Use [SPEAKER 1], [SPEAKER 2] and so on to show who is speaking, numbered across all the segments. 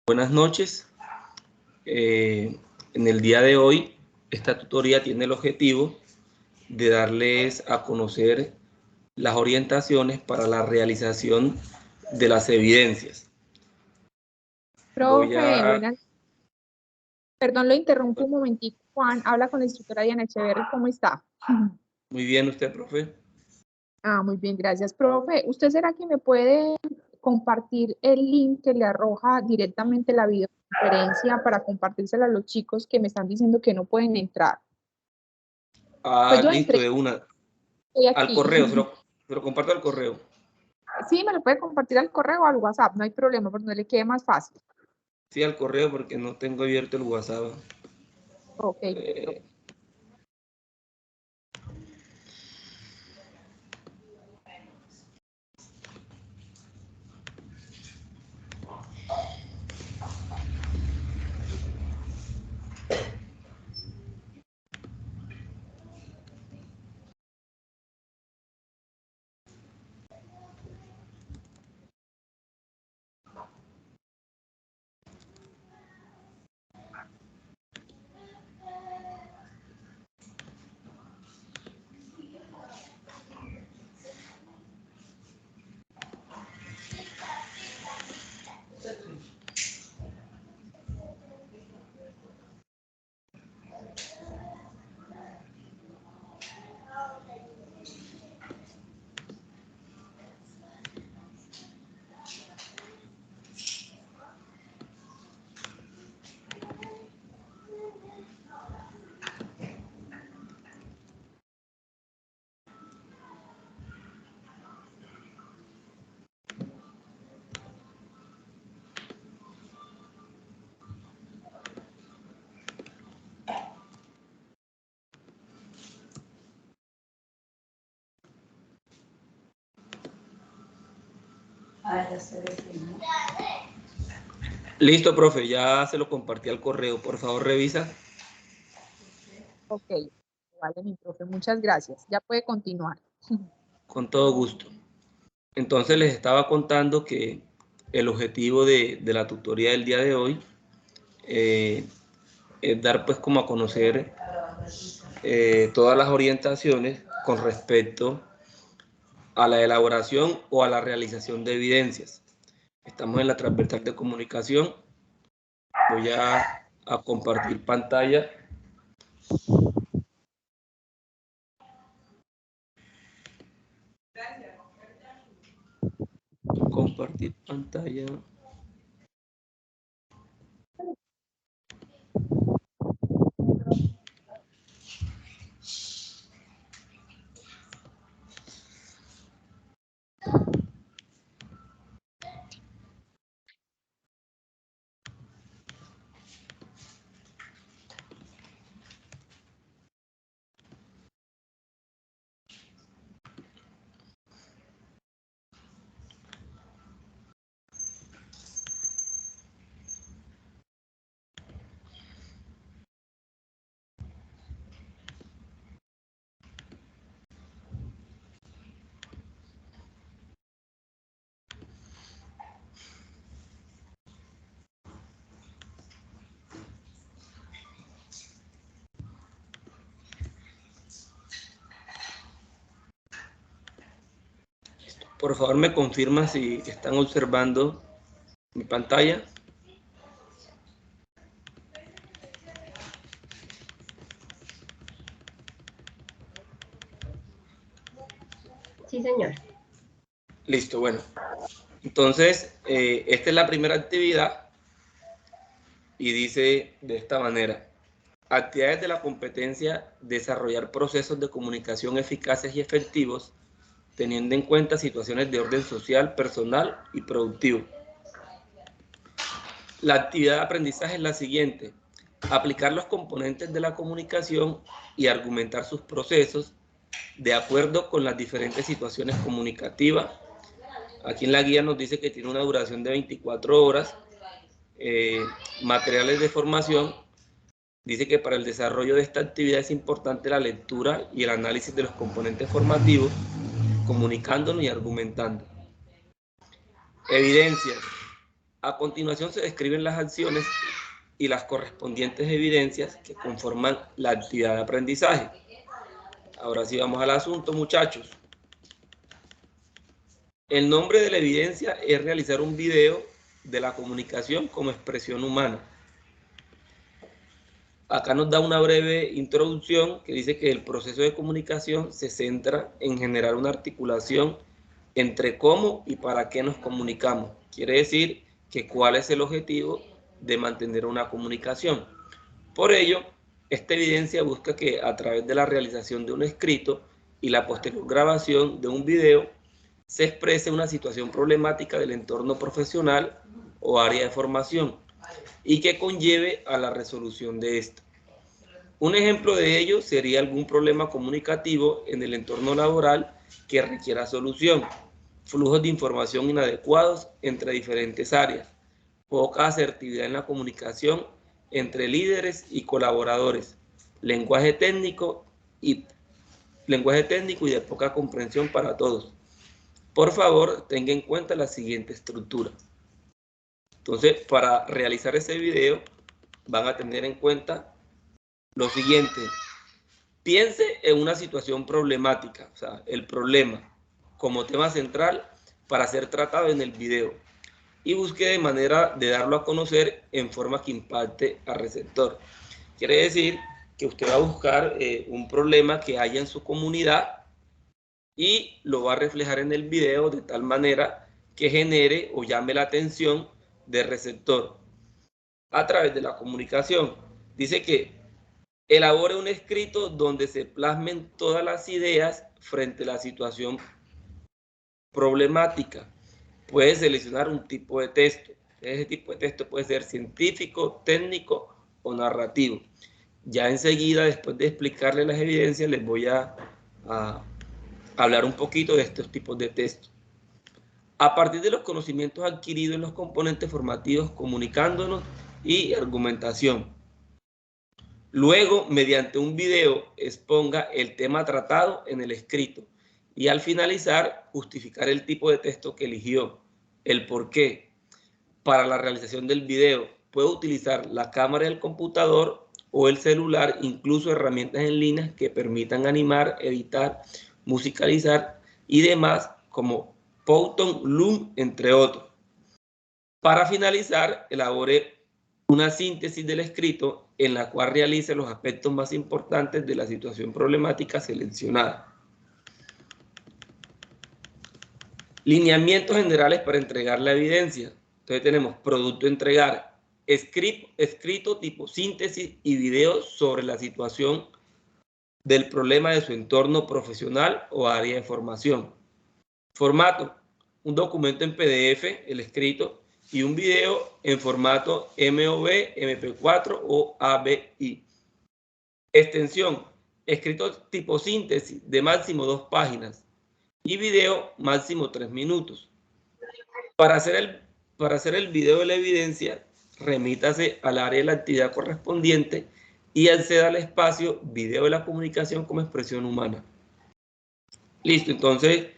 [SPEAKER 1] Buenas noches. En el día de hoy, esta tutoría tiene el objetivo de darles a conocer las orientaciones para la realización de las evidencias.
[SPEAKER 2] Profe, perdón, lo interrumpo un momentico. Juan, habla con la instructora Diana Echeverri, ¿cómo está?
[SPEAKER 1] Muy bien, ¿usted, profe?
[SPEAKER 2] Muy bien, gracias. Profe, ¿usted será que me puede compartir el link que le arroja directamente la videoconferencia para compartírsela a los chicos que me están diciendo que no pueden entrar? Pues yo
[SPEAKER 1] Listo,
[SPEAKER 2] entré,
[SPEAKER 1] de una.
[SPEAKER 2] estoy
[SPEAKER 1] Al
[SPEAKER 2] aquí.
[SPEAKER 1] correo, se lo comparto al correo.
[SPEAKER 2] Sí, me lo puede compartir al correo o al WhatsApp, no hay problema, por donde le quede más fácil.
[SPEAKER 1] Sí, al correo porque no tengo abierto el WhatsApp.
[SPEAKER 2] Ok.
[SPEAKER 1] Listo, profe, ya se lo compartí al correo. Por favor, revisa.
[SPEAKER 2] Ok, vale, mi profe, muchas gracias. Ya puede continuar.
[SPEAKER 1] Con todo gusto. Entonces les estaba contando que el objetivo de la tutoría del día de hoy es dar pues como a conocer todas las orientaciones con respecto a la elaboración o a la realización de evidencias. Estamos en la transversal de comunicación. Voy a compartir pantalla. Compartir pantalla. Por favor, me confirma si están observando mi pantalla.
[SPEAKER 3] Sí, señor.
[SPEAKER 1] Listo, bueno. Entonces, esta es la primera actividad y dice de esta manera: actividades de la competencia, desarrollar procesos de comunicación eficaces y efectivos, teniendo en cuenta situaciones de orden social, personal y productivo. La actividad de aprendizaje es la siguiente: aplicar los componentes de la comunicación y argumentar sus procesos de acuerdo con las diferentes situaciones comunicativas. Aquí en la guía nos dice que tiene una duración de 24 horas. Materiales de formación. Dice que para el desarrollo de esta actividad es importante la lectura y el análisis de los componentes formativos, comunicándonos y argumentando. Evidencias. A continuación se describen las acciones y las correspondientes evidencias que conforman la actividad de aprendizaje. Ahora sí vamos al asunto, muchachos. El nombre de la evidencia es realizar un video de la comunicación como expresión humana. Acá nos da una breve introducción que dice que el proceso de comunicación se centra en generar una articulación entre cómo y para qué nos comunicamos. Quiere decir que cuál es el objetivo de mantener una comunicación. Por ello, esta evidencia busca que a través de la realización de un escrito y la posterior grabación de un video se exprese una situación problemática del entorno profesional o área de formación y que conlleve a la resolución de esta. Un ejemplo de ello sería algún problema comunicativo en el entorno laboral que requiera solución, flujos de información inadecuados entre diferentes áreas, poca asertividad en la comunicación entre líderes y colaboradores, lenguaje técnico y de poca comprensión para todos. Por favor, tenga en cuenta la siguiente estructura. Entonces, para realizar ese video, van a tener en cuenta lo siguiente. Piense en una situación problemática, o sea, el problema como tema central para ser tratado en el video y busque de manera de darlo a conocer en forma que impacte al receptor. Quiere decir que usted va a buscar un problema que haya en su comunidad y lo va a reflejar en el video de tal manera que genere o llame la atención del receptor a través de la comunicación. Dice que elabore un escrito donde se plasmen todas las ideas frente a la situación problemática. Puede seleccionar un tipo de texto. Ese tipo de texto puede ser científico, técnico o narrativo. Ya enseguida, después de explicarles las evidencias, les voy a hablar un poquito de estos tipos de texto. A partir de los conocimientos adquiridos en los componentes formativos, comunicándonos y argumentación. Luego, mediante un video, exponga el tema tratado en el escrito y al finalizar, justificar el tipo de texto que eligió, el por qué. Para la realización del video, puede utilizar la cámara del computador o el celular, incluso herramientas en línea que permitan animar, editar, musicalizar y demás como Powtoon, Loom, entre otros. Para finalizar, elabore una síntesis del escrito en la cual realice los aspectos más importantes de la situación problemática seleccionada. Lineamientos generales para entregar la evidencia. Entonces tenemos producto a entregar, escrito tipo síntesis y video sobre la situación del problema de su entorno profesional o área de formación. Formato, un documento en PDF, el escrito, y un video en formato MOV, MP4 o AVI. Extensión, escrito tipo síntesis de máximo 2 páginas y video máximo 3 minutos. Para hacer el video de la evidencia, remítase al área de la actividad correspondiente y acceda al espacio video de la comunicación como expresión humana. Listo, entonces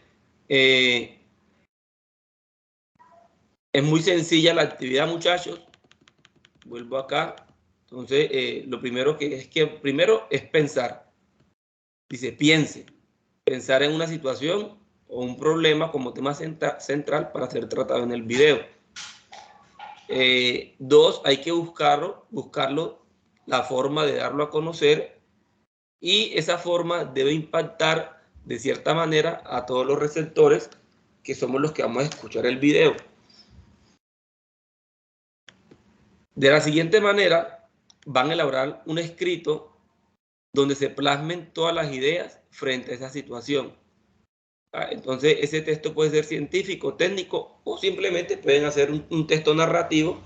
[SPEAKER 1] es muy sencilla la actividad, muchachos. Vuelvo acá. Entonces, lo primero es pensar. Dice, piense. Pensar en una situación o un problema como tema central para ser tratado en el video. 2, hay que buscarlo, la forma de darlo a conocer, y esa forma debe impactar de cierta manera a todos los receptores que somos los que vamos a escuchar el video. De la siguiente manera, van a elaborar un escrito donde se plasmen todas las ideas frente a esa situación. Entonces, ese texto puede ser científico, técnico o simplemente pueden hacer un texto narrativo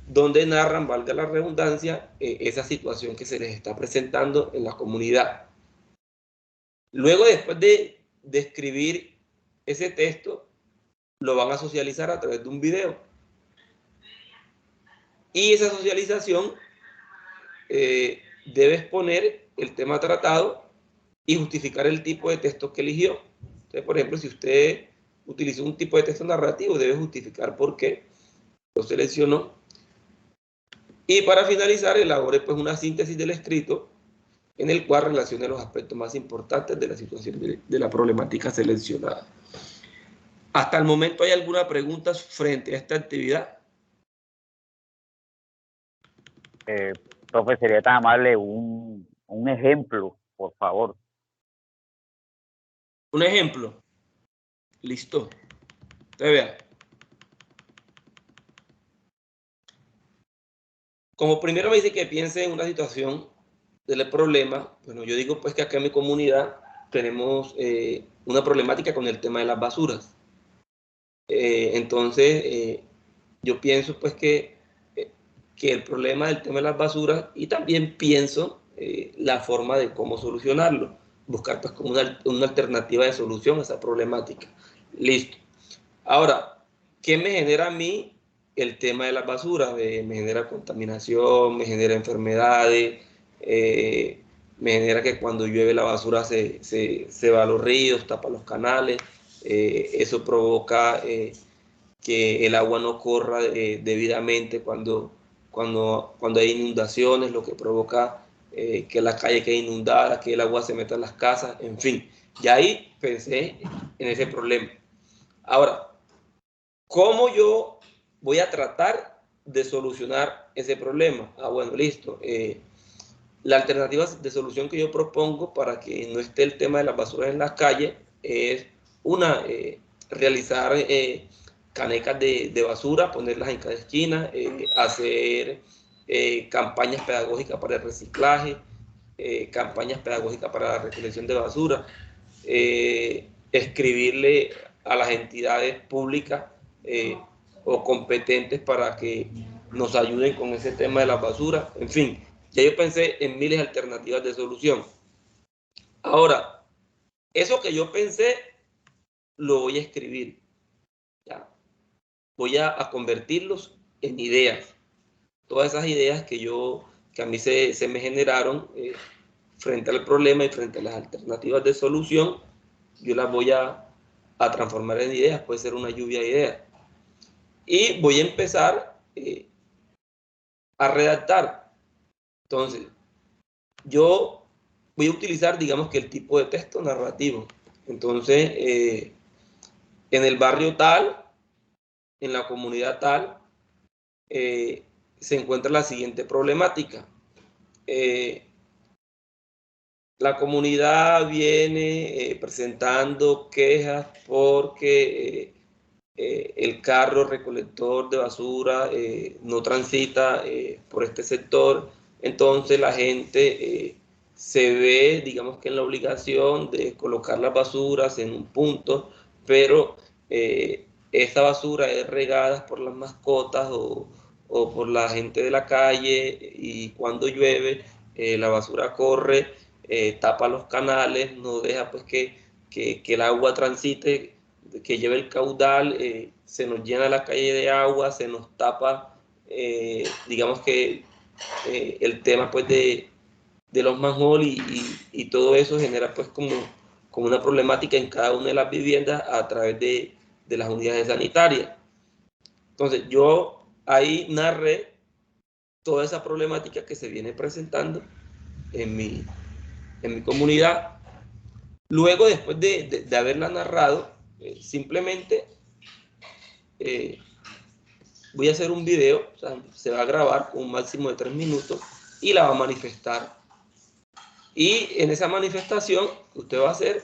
[SPEAKER 1] donde narran, valga la redundancia, esa situación que se les está presentando en la comunidad. Luego, después de escribir ese texto, lo van a socializar a través de un video. Y esa socialización debe exponer el tema tratado y justificar el tipo de texto que eligió. Entonces, por ejemplo, si usted utilizó un tipo de texto narrativo, debe justificar por qué. lo selecciono. Y para finalizar, elabore pues una síntesis del escrito en el cual relacione los aspectos más importantes de la situación de la problemática seleccionada. ¿Hasta el momento hay alguna pregunta frente a esta actividad?
[SPEAKER 4] Profe, sería tan amable un ejemplo, por favor.
[SPEAKER 1] Un ejemplo. Listo. Usted vea. Como primero me dice que piense en una situación del problema, bueno, yo digo pues que acá en mi comunidad tenemos una problemática con el tema de las basuras. Entonces, yo pienso pues que el problema del tema de las basuras, y también pienso la forma de cómo solucionarlo, buscar pues como una alternativa de solución a esa problemática. Listo. Ahora, ¿qué me genera a mí el tema de las basuras? Me genera contaminación, me genera enfermedades, me genera que cuando llueve la basura se va a los ríos, tapa los canales, eso provoca que el agua no corra debidamente cuando hay inundaciones, lo que provoca que la calle quede inundada, que el agua se meta en las casas, en fin. Y ahí pensé en ese problema. Ahora, ¿cómo yo voy a tratar de solucionar ese problema? Bueno, listo. La alternativa de solución que yo propongo para que no esté el tema de las basuras en las calles es realizar canecas de basura, ponerlas en cada esquina, hacer campañas pedagógicas para el reciclaje, campañas pedagógicas para la recolección de basura, escribirle a las entidades públicas o competentes para que nos ayuden con ese tema de las basuras, en fin. Ya yo pensé en miles de alternativas de solución. Ahora, eso que yo pensé, lo voy a escribir. ¿Ya? Voy a convertirlos en ideas. Todas esas ideas que a mí se me generaron frente al problema y frente a las alternativas de solución, yo las voy a transformar en ideas. Puede ser una lluvia de ideas. Y voy a empezar a redactar. Entonces, yo voy a utilizar, digamos que el tipo de texto narrativo. Entonces, en el barrio tal, en la comunidad tal, se encuentra la siguiente problemática. La comunidad viene presentando quejas porque el carro recolector de basura no transita por este sector. Entonces la gente se ve, digamos que en la obligación de colocar las basuras en un punto, pero esta basura es regada por las mascotas o por la gente de la calle, y cuando llueve la basura corre, tapa los canales, no deja pues que el agua transite, que lleve el caudal, se nos llena la calle de agua, se nos tapa, digamos que el tema pues de los manholes, y todo eso genera pues como una problemática en cada una de las viviendas a través de las unidades sanitarias. Entonces yo ahí narré toda esa problemática que se viene presentando en mi comunidad. Luego, después de haberla narrado, simplemente voy a hacer un video, o sea, se va a grabar con un máximo de 3 minutos y la va a manifestar. Y en esa manifestación que usted va a hacer,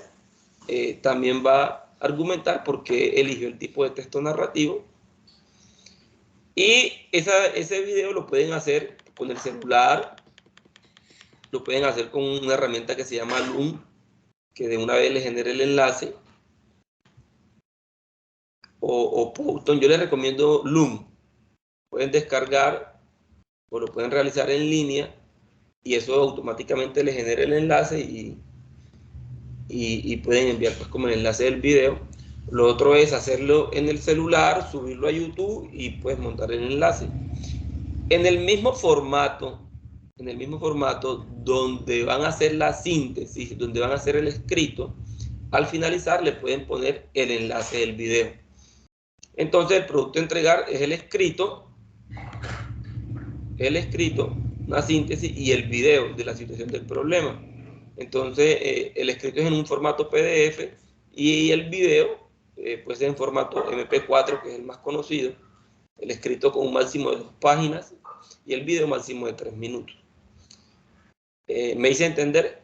[SPEAKER 1] también va a argumentar por qué eligió el tipo de texto narrativo. Y ese video lo pueden hacer con el celular, lo pueden hacer con una herramienta que se llama Loom, que de una vez les genere el enlace, o Powtoon. Yo les recomiendo Loom. Pueden descargar o lo pueden realizar en línea, y eso automáticamente les genera el enlace y pueden enviar pues como el enlace del video. Lo otro es hacerlo en el celular, subirlo a YouTube y pues montar el enlace. En el mismo formato donde van a hacer la síntesis, donde van a hacer el escrito, al finalizar le pueden poner el enlace del video. Entonces el producto a entregar es el escrito, una síntesis y el video de la situación del problema. Entonces el escrito es en un formato PDF y el video puede ser en formato MP4, que es el más conocido, el escrito con un máximo de 2 páginas y el video máximo de 3 minutos. ¿Me hice entender?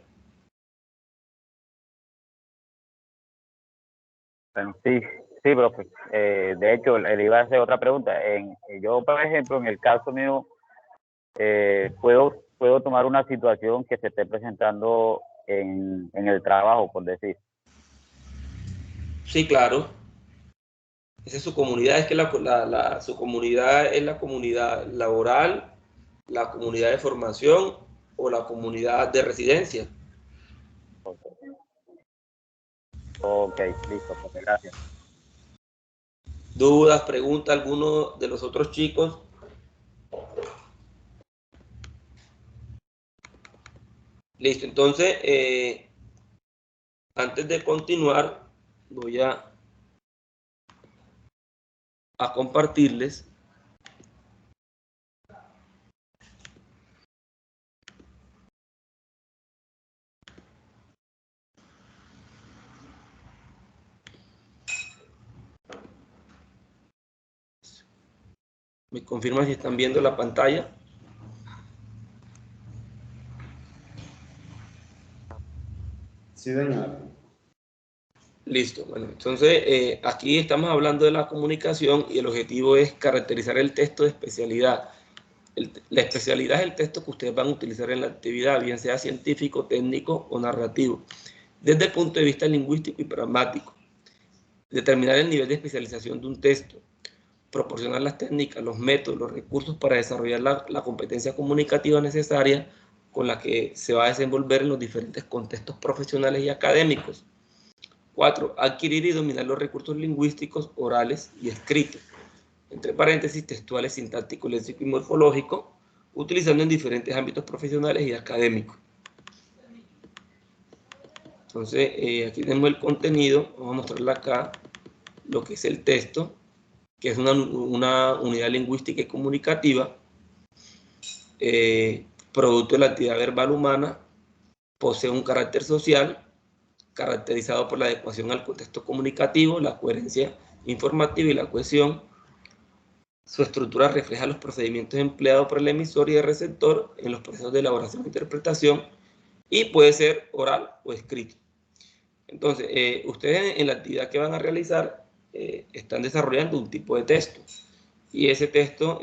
[SPEAKER 4] Bueno, sí, sí, profe. De hecho, le iba a hacer otra pregunta. Yo, por ejemplo, en el caso mío, puedo tomar una situación que se esté presentando en el trabajo, por decir.
[SPEAKER 1] Sí, claro. Esa es su comunidad, es que su comunidad es la comunidad laboral, la comunidad de formación o la comunidad de residencia.
[SPEAKER 4] Ok, listo, profe, gracias.
[SPEAKER 1] ¿Dudas, preguntas, alguno de los otros chicos? Listo, entonces, antes de continuar, voy a compartirles me confirman si están viendo la pantalla.
[SPEAKER 5] Sí, señor.
[SPEAKER 1] Listo, bueno, entonces aquí estamos hablando de la comunicación y el objetivo es caracterizar el texto de especialidad. La especialidad es el texto que ustedes van a utilizar en la actividad, bien sea científico, técnico o narrativo, desde el punto de vista lingüístico y pragmático. Determinar el nivel de especialización de un texto, proporcionar las técnicas, los métodos, los recursos para desarrollar la competencia comunicativa necesaria con la que se va a desenvolver en los diferentes contextos profesionales y académicos. 4. Adquirir y dominar los recursos lingüísticos orales y escritos, entre paréntesis textuales, sintáctico, léxico y morfológico, utilizando en diferentes ámbitos profesionales y académicos. Entonces, aquí tenemos el contenido, vamos a mostrarle acá lo que es el texto, que es una unidad lingüística y comunicativa, producto de la actividad verbal humana, posee un carácter social, caracterizado por la adecuación al contexto comunicativo, la coherencia informativa y la cohesión. Su estructura refleja los procedimientos empleados por el emisor y el receptor en los procesos de elaboración e interpretación y puede ser oral o escrito. Entonces, ustedes en la actividad que van a realizar están desarrollando un tipo de texto y ese texto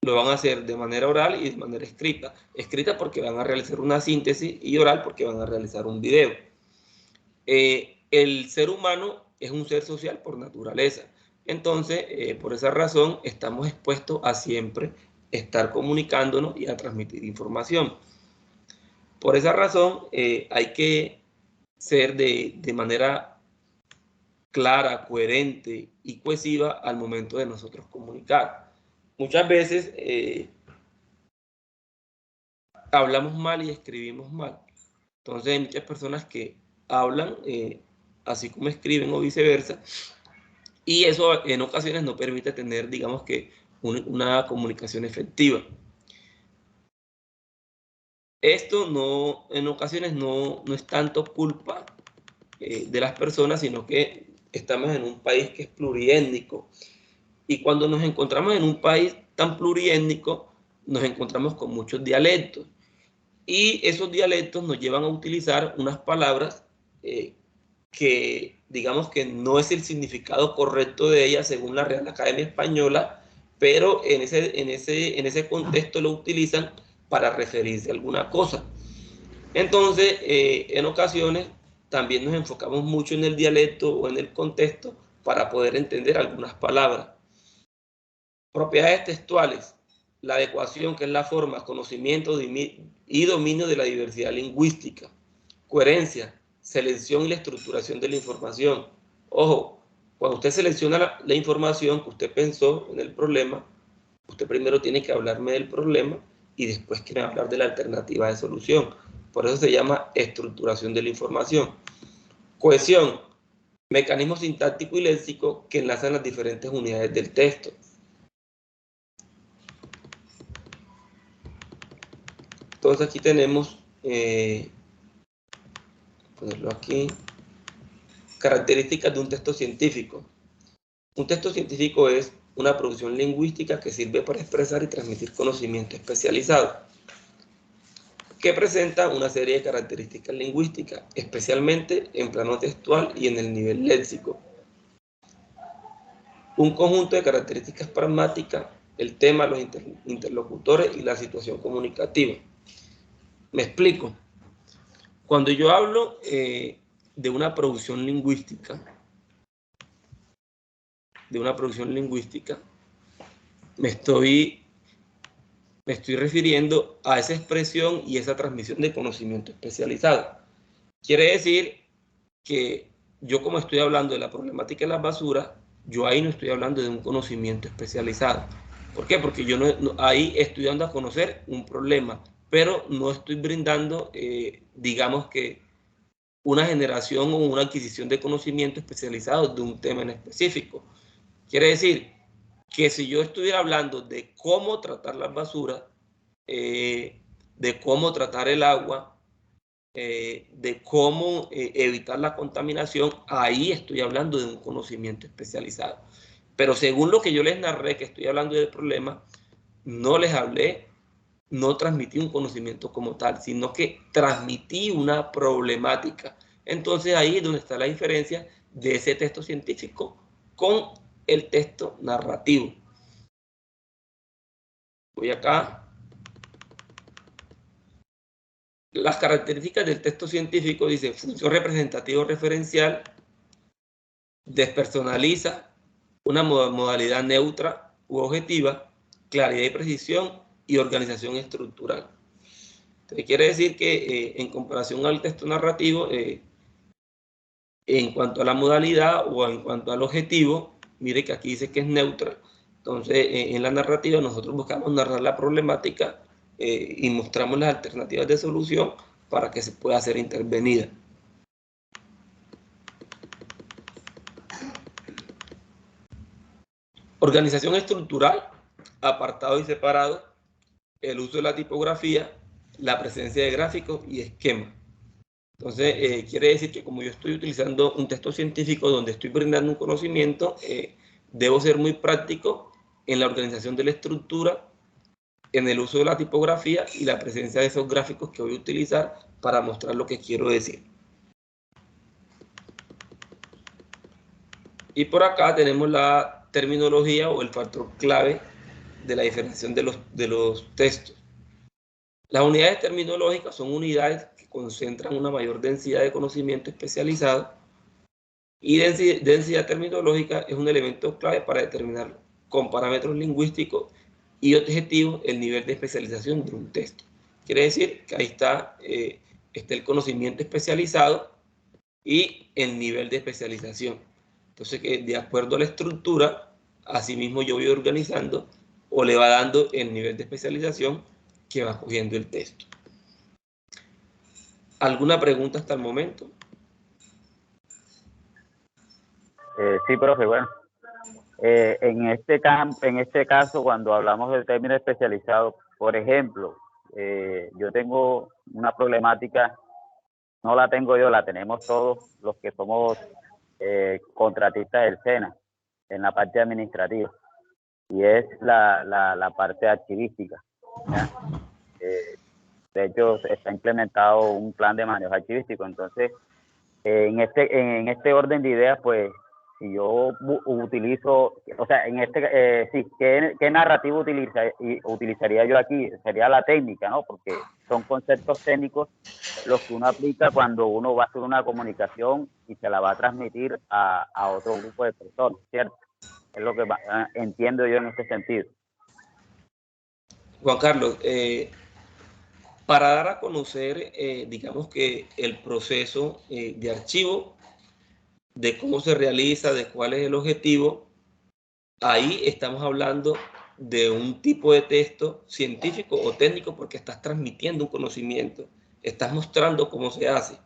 [SPEAKER 1] lo van a hacer de manera oral y de manera escrita. Escrita porque van a realizar una síntesis y oral porque van a realizar un video. El ser humano es un ser social por naturaleza. Entonces, por esa razón, estamos expuestos a siempre estar comunicándonos y a transmitir información. Por esa razón, hay que ser de manera clara, coherente y cohesiva al momento de nosotros comunicar. Muchas veces hablamos mal y escribimos mal. Entonces hay muchas personas que hablan así como escriben o viceversa, y eso en ocasiones no permite tener, digamos que, una comunicación efectiva. Esto no, en ocasiones no es tanto culpa de las personas, sino que estamos en un país que es pluriétnico. Y cuando nos encontramos en un país tan pluriétnico, nos encontramos con muchos dialectos. Y esos dialectos nos llevan a utilizar unas palabras que digamos que no es el significado correcto de ellas según la Real Academia Española, pero en ese contexto lo utilizan para referirse a alguna cosa. Entonces, en ocasiones también nos enfocamos mucho en el dialecto o en el contexto para poder entender algunas palabras. Propiedades textuales. La adecuación, que es la forma, conocimiento y dominio de la diversidad lingüística. Coherencia, selección y la estructuración de la información. Ojo, cuando usted selecciona la información que usted pensó en el problema, usted primero tiene que hablarme del problema y después quiere hablar de la alternativa de solución. Por eso se llama estructuración de la información. Cohesión, mecanismo sintáctico y léxico que enlazan las diferentes unidades del texto. Entonces aquí tenemos, ponerlo aquí, características de un texto científico. Un texto científico es una producción lingüística que sirve para expresar y transmitir conocimiento especializado, que presenta una serie de características lingüísticas, especialmente en plano textual y en el nivel léxico. Un conjunto de características pragmáticas, el tema, los interlocutores y la situación comunicativa. Me explico. Cuando yo hablo de una producción lingüística, me estoy refiriendo a esa expresión y esa transmisión de conocimiento especializado. Quiere decir que yo, como estoy hablando de la problemática de las basuras, yo ahí no estoy hablando de un conocimiento especializado. ¿Por qué? Porque yo ahí estoy dando a conocer un problema, pero no estoy brindando, digamos que, una generación o una adquisición de conocimiento especializado de un tema en específico. Quiere decir que si yo estuviera hablando de cómo tratar las basuras, de cómo tratar el agua, de cómo evitar la contaminación, ahí estoy hablando de un conocimiento especializado. Pero según lo que yo les narré, que estoy hablando del problema, no les hablé, no transmití un conocimiento como tal, sino que transmití una problemática. Entonces ahí es donde está la diferencia de ese texto científico con el texto narrativo. Voy acá. Las características del texto científico dice: función representativa o referencial, despersonaliza, una modalidad neutra u objetiva, claridad y precisión y organización estructural. Entonces, quiere decir que en comparación al texto narrativo, en cuanto a la modalidad o en cuanto al objetivo, mire que aquí dice que es neutra. Entonces, en la narrativa nosotros buscamos narrar la problemática y mostramos las alternativas de solución para que se pueda ser intervenida. Organización estructural, apartado y separado, el uso de la tipografía, la presencia de gráficos y esquemas. Entonces, quiere decir que como yo estoy utilizando un texto científico donde estoy brindando un conocimiento, debo ser muy práctico en la organización de la estructura, en el uso de la tipografía y la presencia de esos gráficos que voy a utilizar para mostrar lo que quiero decir. Y por acá tenemos la terminología o el factor clave de la diferenciación de los textos. Las unidades terminológicas son unidades que concentran una mayor densidad de conocimiento especializado, y densidad terminológica es un elemento clave para determinar con parámetros lingüísticos y objetivos el nivel de especialización de un texto. Quiere decir que ahí está el conocimiento especializado y el nivel de especialización. Entonces, que de acuerdo a la estructura, asimismo yo voy organizando o le va dando el nivel de especialización que va cogiendo el texto. ¿Alguna pregunta hasta el momento?
[SPEAKER 4] Sí, profe, bueno. En este caso, cuando hablamos del término especializado, por ejemplo, yo tengo una problemática, no la tengo yo, la tenemos todos los que somos contratistas del SENA, en la parte administrativa, y es la parte archivística, ¿ya? De hecho, está implementado un plan de manejo archivístico. Entonces, en este orden de ideas, pues, si yo utilizo, o sea, ¿qué narrativo utilizaría yo aquí? Sería la técnica, ¿no? Porque son conceptos técnicos los que uno aplica cuando uno va a hacer una comunicación y se la va a transmitir a otro grupo de personas, ¿cierto? Es lo que entiendo yo en este sentido.
[SPEAKER 1] Juan Carlos, para dar a conocer, digamos que el proceso de archivo, de cómo se realiza, de cuál es el objetivo, ahí estamos hablando de un tipo de texto científico o técnico porque estás transmitiendo un conocimiento, estás mostrando cómo se hace.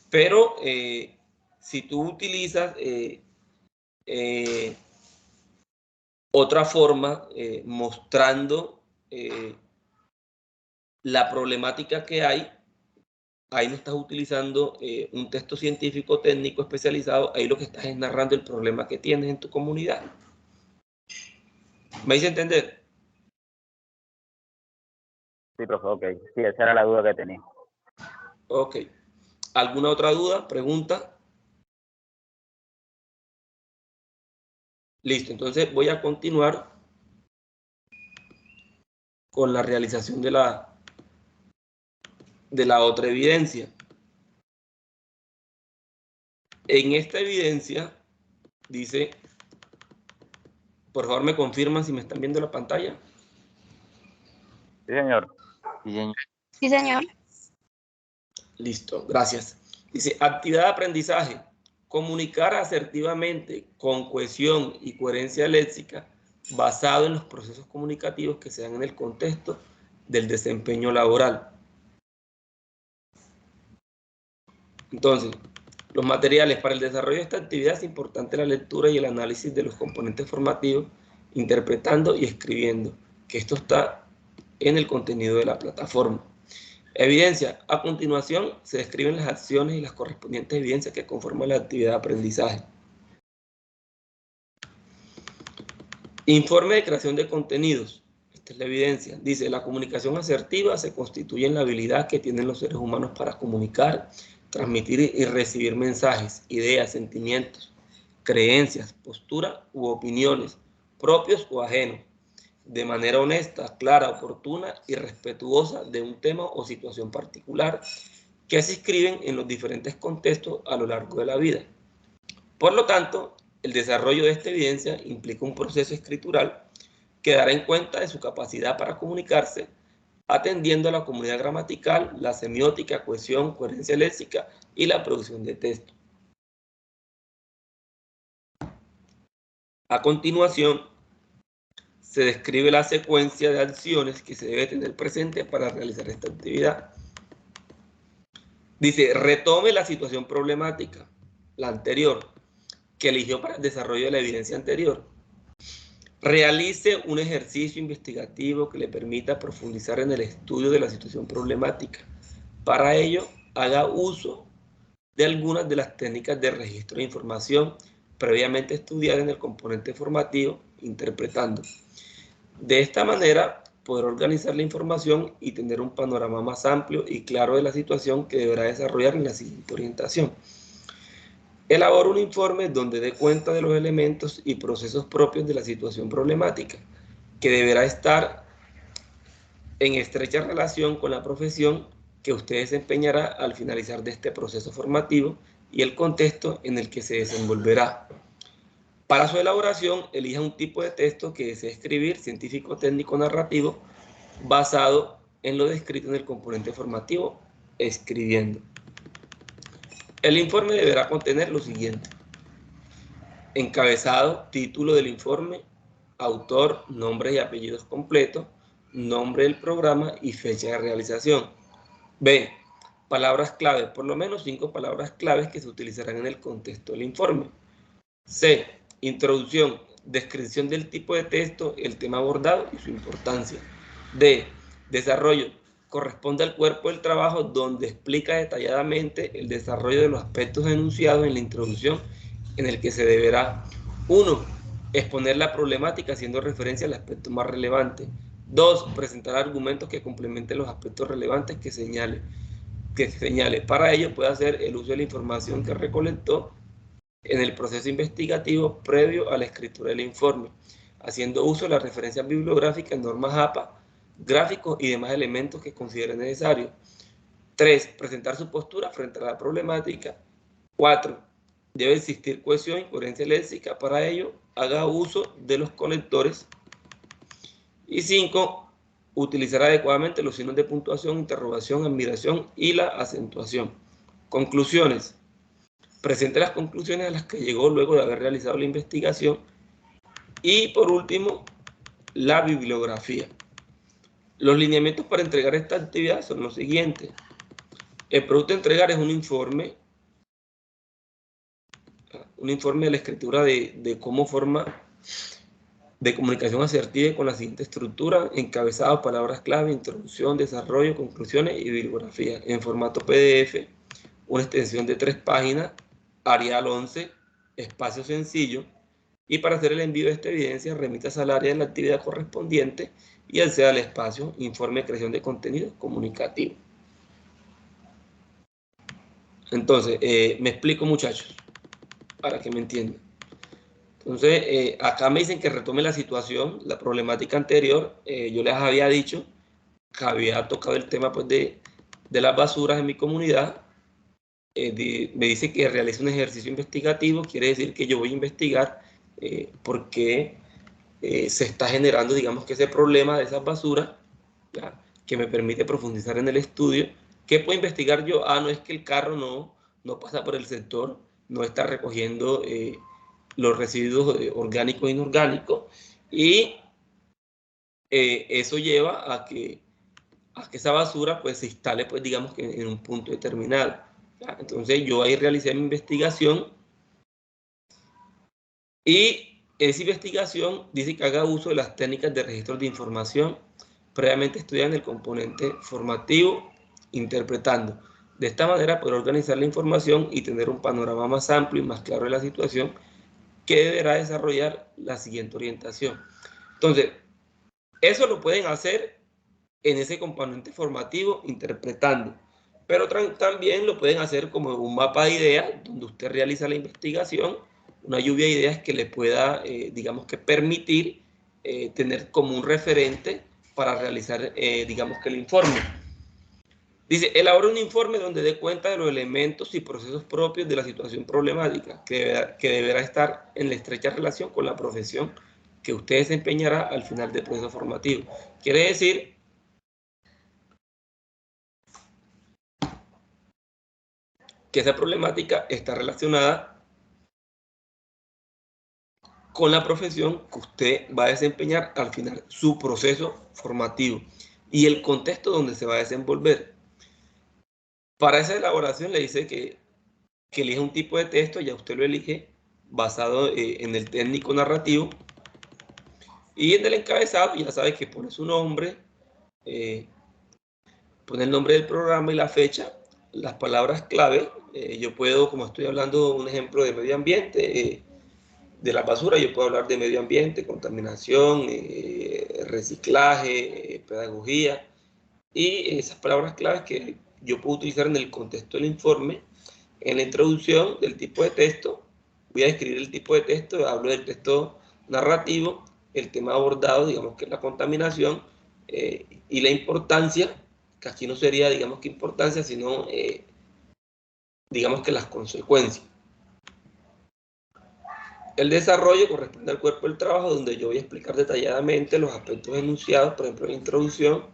[SPEAKER 1] Pero si tú utilizas otra forma mostrando la problemática que hay, ahí no estás utilizando un texto científico técnico especializado, ahí lo que estás es narrando el problema que tienes en tu comunidad. ¿Me hice entender?
[SPEAKER 4] Sí, profe, ok. Sí, esa era la duda que tenía.
[SPEAKER 1] Ok. ¿Alguna otra duda? ¿Pregunta? Listo, entonces voy a continuar con la realización de la otra evidencia. En esta evidencia dice, por favor me confirman si me están viendo la pantalla.
[SPEAKER 4] Sí, señor.
[SPEAKER 6] Sí, señor.
[SPEAKER 3] Sí, señor.
[SPEAKER 1] Listo, gracias. Dice, actividad de aprendizaje. Comunicar asertivamente con cohesión y coherencia léxica basado en los procesos comunicativos que se dan en el contexto del desempeño laboral. Entonces, los materiales para el desarrollo de esta actividad es importante la lectura y el análisis de los componentes formativos, interpretando y escribiendo, que esto está en el contenido de la plataforma. Evidencia. A continuación se describen las acciones y las correspondientes evidencias que conforman la actividad de aprendizaje. Informe de creación de contenidos. Esta es la evidencia. Dice, la comunicación asertiva se constituye en la habilidad que tienen los seres humanos para comunicar, transmitir y recibir mensajes, ideas, sentimientos, creencias, posturas u opiniones, propios o ajenos, de manera honesta, clara, oportuna y respetuosa de un tema o situación particular que se inscriben en los diferentes contextos a lo largo de la vida. Por lo tanto, el desarrollo de esta evidencia implica un proceso escritural que dará en cuenta de su capacidad para comunicarse, atendiendo a la comunidad gramatical, la semiótica, cohesión, coherencia léxica y la producción de texto. A continuación, se describe la secuencia de acciones que se debe tener presente para realizar esta actividad. Dice, retome la situación problemática, la anterior, que eligió para el desarrollo de la evidencia anterior. Realice un ejercicio investigativo que le permita profundizar en el estudio de la situación problemática. Para ello, haga uso de algunas de las técnicas de registro de información previamente estudiadas en el componente formativo, interpretando. De esta manera, podrá organizar la información y tener un panorama más amplio y claro de la situación que deberá desarrollar en la siguiente orientación. Elabora un informe donde dé cuenta de los elementos y procesos propios de la situación problemática, que deberá estar en estrecha relación con la profesión que usted desempeñará al finalizar de este proceso formativo y el contexto en el que se desenvolverá. Para su elaboración, elija un tipo de texto que desee escribir, científico, técnico, narrativo, basado en lo descrito en el componente formativo, escribiendo. El informe deberá contener lo siguiente: encabezado, título del informe, autor, nombres y apellidos completos, nombre del programa y fecha de realización. B. Palabras clave, por lo menos 5 palabras claves que se utilizarán en el contexto del informe. C. Introducción, descripción del tipo de texto, el tema abordado y su importancia. D. Desarrollo, corresponde al cuerpo del trabajo donde explica detalladamente el desarrollo de los aspectos enunciados en la introducción, en el que se deberá: 1. Exponer la problemática haciendo referencia al aspecto más relevante. 2. Presentar argumentos que complementen los aspectos relevantes que señale. Para ello puede hacer el uso de la información que recolectó en el proceso investigativo previo a la escritura del informe, haciendo uso de las referencias bibliográficas, normas APA, gráficos y demás elementos que considere necesario. 3. Presentar su postura frente a la problemática. 4. Debe existir cohesión y coherencia léxica. Para ello, haga uso de los conectores. Y 5. Utilizar adecuadamente los signos de puntuación, interrogación, admiración y la acentuación. Conclusiones. Presente las conclusiones a las que llegó luego de haber realizado la investigación. Y por último, la bibliografía. Los lineamientos para entregar esta actividad son los siguientes. El producto a entregar es un informe un informe de la escritura de cómo forma de comunicación asertiva con la siguiente estructura: encabezado, palabras clave, introducción, desarrollo, conclusiones y bibliografía. En formato PDF, una extensión de 3 páginas, Arial 11, espacio sencillo. Y para hacer el envío de esta evidencia, remitas al área de la actividad correspondiente y acceda al espacio informe de creación de contenido comunicativo. Entonces, me explico, muchachos, para que me entiendan. Entonces, acá me dicen que retome la situación, la problemática anterior. Yo les había dicho que había tocado el tema pues, de las basuras en mi comunidad. Me dice que realice un ejercicio investigativo, quiere decir que yo voy a investigar por qué se está generando, digamos, que ese problema de esas basuras, ¿ya? Que me permite profundizar en el estudio. ¿Qué puedo investigar yo? No es que el carro no pasa por el sector, no está recogiendo los residuos orgánicos e inorgánicos, y eso lleva a que esa basura pues se instale, pues digamos que en un punto determinado, ¿ya? Entonces yo ahí realicé mi investigación, y esa investigación dice que haga uso de las técnicas de registro de información previamente estudiadas en el componente formativo, interpretando. De esta manera poder organizar la información y tener un panorama más amplio y más claro de la situación que deberá desarrollar la siguiente orientación. Entonces, eso lo pueden hacer en ese componente formativo, interpretando, pero también lo pueden hacer como un mapa de ideas, donde usted realiza la investigación, una lluvia de ideas que le pueda, digamos que permitir tener como un referente para realizar, digamos que el informe. Dice, elabora un informe donde dé cuenta de los elementos y procesos propios de la situación problemática, que deberá estar en la estrecha relación con la profesión que usted desempeñará al final del proceso formativo. Quiere decir que esa problemática está relacionada con la profesión que usted va a desempeñar al final, su proceso formativo y el contexto donde se va a desenvolver. Para esa elaboración le dice que elija un tipo de texto, ya usted lo elige basado en el técnico narrativo, y en el encabezado ya sabe que pone su nombre, pone el nombre del programa y la fecha, las palabras clave. Yo puedo, como estoy hablando un ejemplo de medio ambiente, de la basura, yo puedo hablar de medio ambiente, contaminación, reciclaje, pedagogía, y esas palabras claves que yo puedo utilizar en el contexto del informe. En la introducción del tipo de texto, voy a describir el tipo de texto, hablo del texto narrativo, el tema abordado, digamos que es la contaminación, y la importancia, que aquí no sería, digamos que importancia, sino, digamos que las consecuencias. El desarrollo corresponde al cuerpo del trabajo, donde yo voy a explicar detalladamente los aspectos enunciados. Por ejemplo, en la introducción,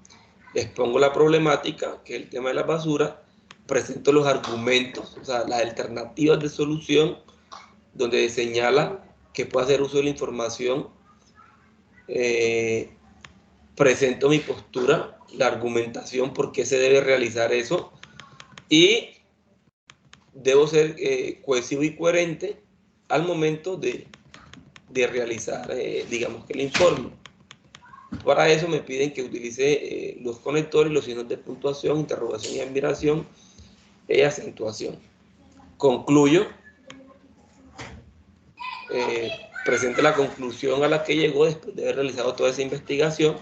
[SPEAKER 1] expongo la problemática, que es el tema de la basura, presento los argumentos, o sea, las alternativas de solución, donde señala que puede hacer uso de la información, presento mi postura, la argumentación, por qué se debe realizar eso, y debo ser cohesivo y coherente al momento de realizar, digamos que el informe. Para eso me piden que utilice los conectores, los signos de puntuación, interrogación y admiración y acentuación. Concluyo, presente la conclusión a la que llegó después de haber realizado toda esa investigación,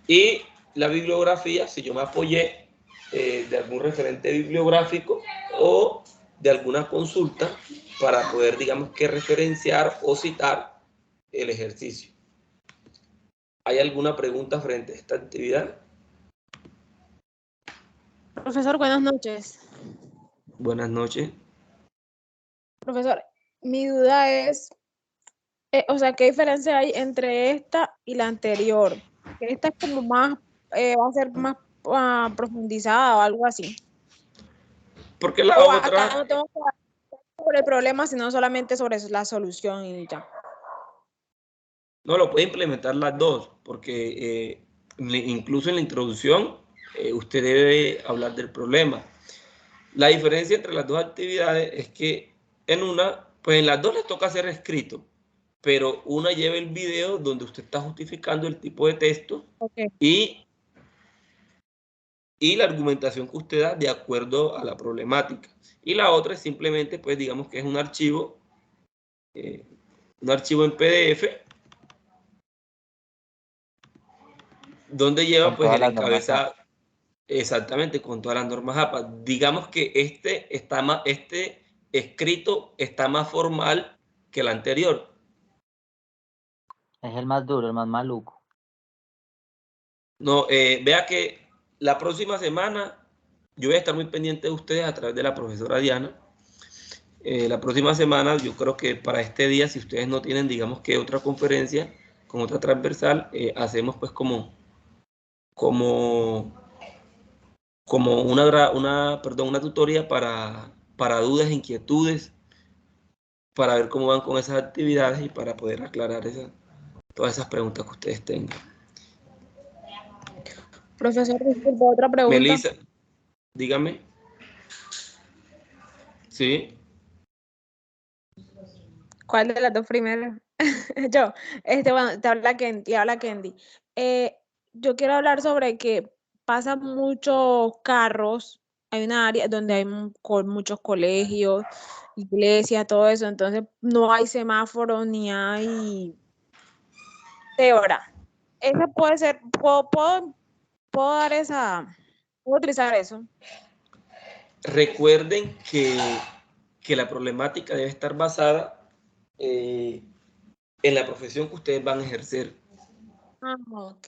[SPEAKER 1] y la bibliografía, si yo me apoyé de algún referente bibliográfico o de alguna consulta para poder, digamos que referenciar o citar el ejercicio. ¿Hay alguna pregunta frente a esta actividad?
[SPEAKER 6] Profesor, buenas noches.
[SPEAKER 1] Buenas noches.
[SPEAKER 6] Profesor, mi duda es, o sea, ¿qué diferencia hay entre esta y la anterior? Esta es como más, va a ser más profundizada o algo así.
[SPEAKER 1] Porque la
[SPEAKER 6] O
[SPEAKER 1] otra...
[SPEAKER 6] acá no tengo que hablar sobre el problema, sino solamente sobre la solución y ya.
[SPEAKER 1] No, lo puede implementar las dos, porque incluso en la introducción usted debe hablar del problema. La diferencia entre las dos actividades es que en una Pues en las dos les toca hacer escrito, pero una lleva el video donde usted está justificando el tipo de texto
[SPEAKER 6] Ok.
[SPEAKER 1] y la argumentación que usted da de acuerdo a la problemática. Y la otra es simplemente, pues digamos que es un archivo en PDF, donde lleva
[SPEAKER 4] Con
[SPEAKER 1] pues
[SPEAKER 4] todas
[SPEAKER 1] el
[SPEAKER 4] las normas
[SPEAKER 1] encabezado, exactamente, con todas las normas APA. Digamos que este escrito está más formal que el anterior.
[SPEAKER 4] Es el más duro, el más maluco.
[SPEAKER 1] No, vea que la próxima semana yo voy a estar muy pendiente de ustedes a través de la profesora Diana. La próxima semana, yo creo que para este día, si ustedes no tienen, digamos que otra conferencia con otra transversal, hacemos pues como una tutoría para dudas, inquietudes, para ver cómo van con esas actividades y para poder aclarar todas esas preguntas que ustedes tengan.
[SPEAKER 6] Profesor, disculpa, otra pregunta.
[SPEAKER 1] Melissa, dígame. Sí.
[SPEAKER 6] ¿Cuál de las dos primero? Yo, bueno, te habla Kendi. Yo quiero hablar sobre que pasan muchos carros, hay una área donde hay muchos colegios, iglesias, todo eso, entonces no hay semáforo ni hay hora. Esa puede ser, puedo dar puedo utilizar eso.
[SPEAKER 1] Recuerden que la problemática debe estar basada en la profesión que ustedes van a ejercer.
[SPEAKER 6] Ah, ok.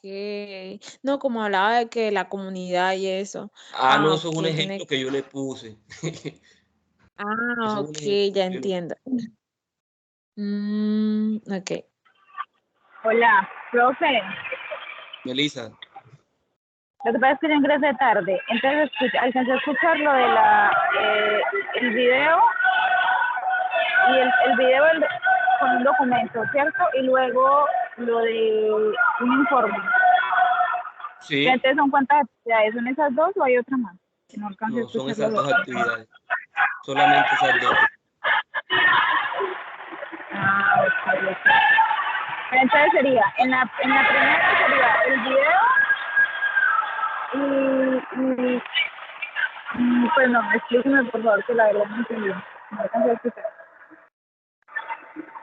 [SPEAKER 6] No, como hablaba de que la comunidad y eso.
[SPEAKER 1] No,
[SPEAKER 6] Ok,
[SPEAKER 1] eso es un ejemplo que yo le puse. Eso es un
[SPEAKER 6] ok,
[SPEAKER 1] ejemplo
[SPEAKER 6] ya
[SPEAKER 1] que yo le puse.
[SPEAKER 6] entiendo. Ok.
[SPEAKER 7] Hola, profe.
[SPEAKER 1] Melissa,
[SPEAKER 7] Lo que pasa es que yo ingresé tarde, entonces alcancé a escuchar lo de el video y el video con un documento, ¿cierto? Y luego lo de un informe.
[SPEAKER 1] sí,
[SPEAKER 7] Entonces, ¿son cuántas actividades? ¿Son esas dos o hay otra más? Que no alcancé a
[SPEAKER 1] no, son
[SPEAKER 7] escuchar
[SPEAKER 1] esas
[SPEAKER 7] lo
[SPEAKER 1] dos
[SPEAKER 7] de...
[SPEAKER 1] actividades. Solamente esas dos.
[SPEAKER 7] Ok. Pero entonces sería, en la primera sería el video y pues no, explíqueme por favor, que la verdad no entendí. No alcancé a escuchar.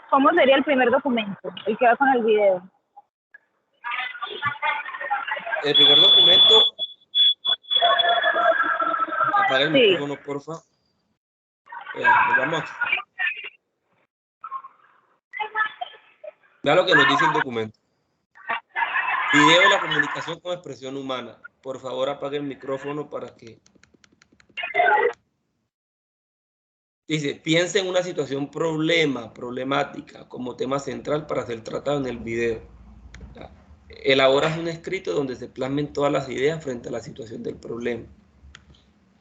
[SPEAKER 7] ¿Cómo sería el primer documento? El que va con el video.
[SPEAKER 1] El primer documento, apaga el
[SPEAKER 7] Sí.
[SPEAKER 1] micrófono, porfa. Nos vamos aquí. Vea lo que nos dice el documento. Video de la comunicación con expresión humana. Por favor, apague el micrófono para que... Dice, piensa en una situación problemática como tema central para ser tratado en el video. Elaboras un escrito donde se plasmen todas las ideas frente a la situación del problema.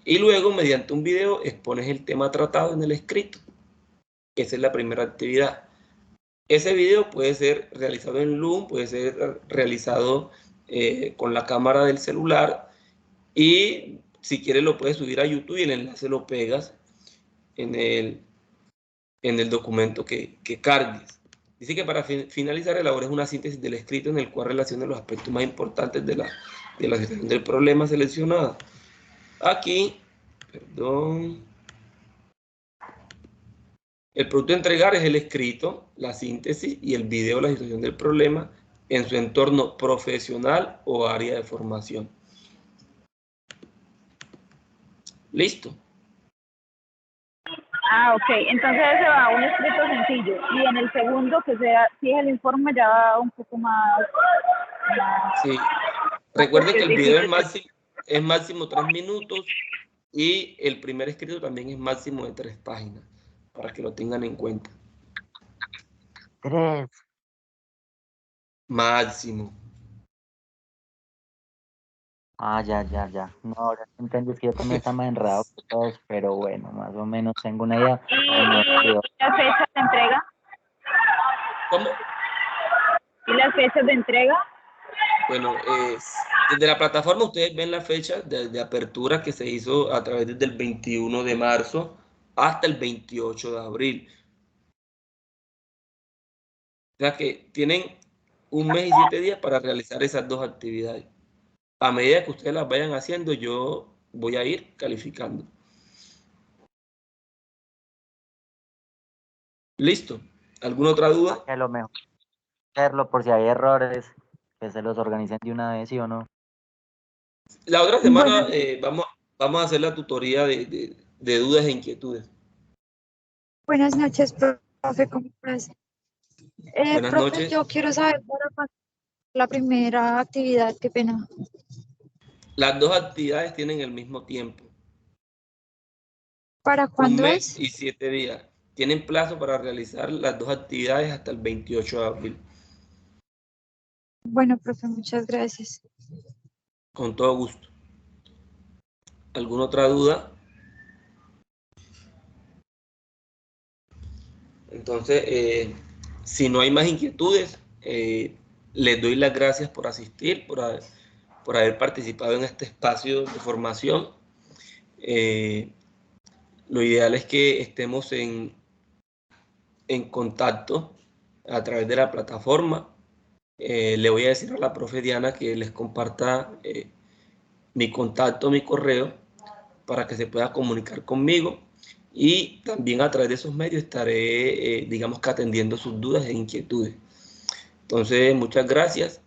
[SPEAKER 1] Y luego, mediante un video, expones el tema tratado en el escrito. Esa es la primera actividad. Ese video puede ser realizado en Loom, puede ser realizado con la cámara del celular y si quieres lo puedes subir a YouTube y el enlace lo pegas en el documento que cargues. Dice que para finalizar elabores una síntesis del escrito en el cual relaciona los aspectos más importantes de la situación del problema seleccionado. Aquí, perdón, el producto a entregar es el escrito, la síntesis y el video de la situación del problema en su entorno profesional o área de formación. Listo.
[SPEAKER 7] Ok. Entonces ese va un escrito sencillo. Y en el segundo, que sea, si es el informe, ya va un poco más
[SPEAKER 1] Sí. Recuerden que el video
[SPEAKER 7] específico.
[SPEAKER 1] es máximo 3 minutos y el primer escrito también es máximo de 3 páginas, para que lo tengan en cuenta.
[SPEAKER 4] 3.
[SPEAKER 1] Máximo.
[SPEAKER 4] Ya. No, ahora entendí, que yo también estaba más enredado que todos, pero bueno, más o menos tengo una idea.
[SPEAKER 7] ¿Y las fechas de entrega?
[SPEAKER 1] ¿Cómo?
[SPEAKER 7] ¿Y las fechas de entrega?
[SPEAKER 1] Bueno, desde la plataforma ustedes ven la fecha de apertura que se hizo a través desde el 21 de marzo hasta el 28 de abril. sea que tienen 1 mes y 7 días para realizar esas 2 actividades. A medida que ustedes las vayan haciendo, yo voy a ir calificando. ¿Listo? ¿Alguna otra duda?
[SPEAKER 8] Que lo mejor hacerlo por si hay errores, que se los organicen de una vez, ¿sí o no?
[SPEAKER 1] La otra semana
[SPEAKER 2] Bueno,
[SPEAKER 1] vamos a hacer la tutoría de dudas e inquietudes.
[SPEAKER 9] Buenas noches, profe, ¿cómo estás?
[SPEAKER 1] Buenas
[SPEAKER 9] Profe,
[SPEAKER 1] noches.
[SPEAKER 9] yo quiero saber para pasar la primera actividad, qué pena.
[SPEAKER 1] Las 2 actividades tienen el mismo tiempo.
[SPEAKER 9] ¿Para
[SPEAKER 1] 1
[SPEAKER 9] cuándo
[SPEAKER 1] mes
[SPEAKER 9] es?
[SPEAKER 1] y 7 días. Tienen plazo para realizar las 2 actividades hasta el 28 de abril.
[SPEAKER 9] Bueno, profe, muchas gracias.
[SPEAKER 1] Con todo gusto. ¿Alguna otra duda? Entonces, si no hay más inquietudes, les doy las gracias por asistir, por haber participado en este espacio de formación. Lo ideal es que estemos en contacto a través de la plataforma. Le voy a decir a la profe Diana que les comparta mi contacto, mi correo, para que se pueda comunicar conmigo, y también a través de esos medios estaré, digamos que atendiendo sus dudas e inquietudes. Entonces, muchas gracias.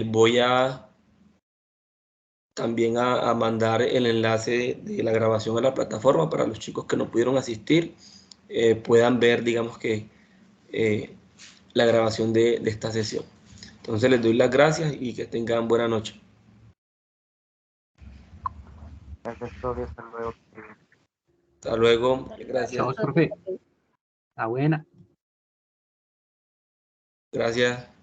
[SPEAKER 1] Voy a también a mandar el enlace de la grabación a la plataforma para los chicos que no pudieron asistir, puedan ver, digamos que, la grabación de esta sesión. Entonces, les doy las gracias y que tengan buena noche.
[SPEAKER 8] Gracias, profe, hasta luego.
[SPEAKER 1] Hasta luego. Gracias.
[SPEAKER 10] Chao, profe. Está buena.
[SPEAKER 1] Gracias.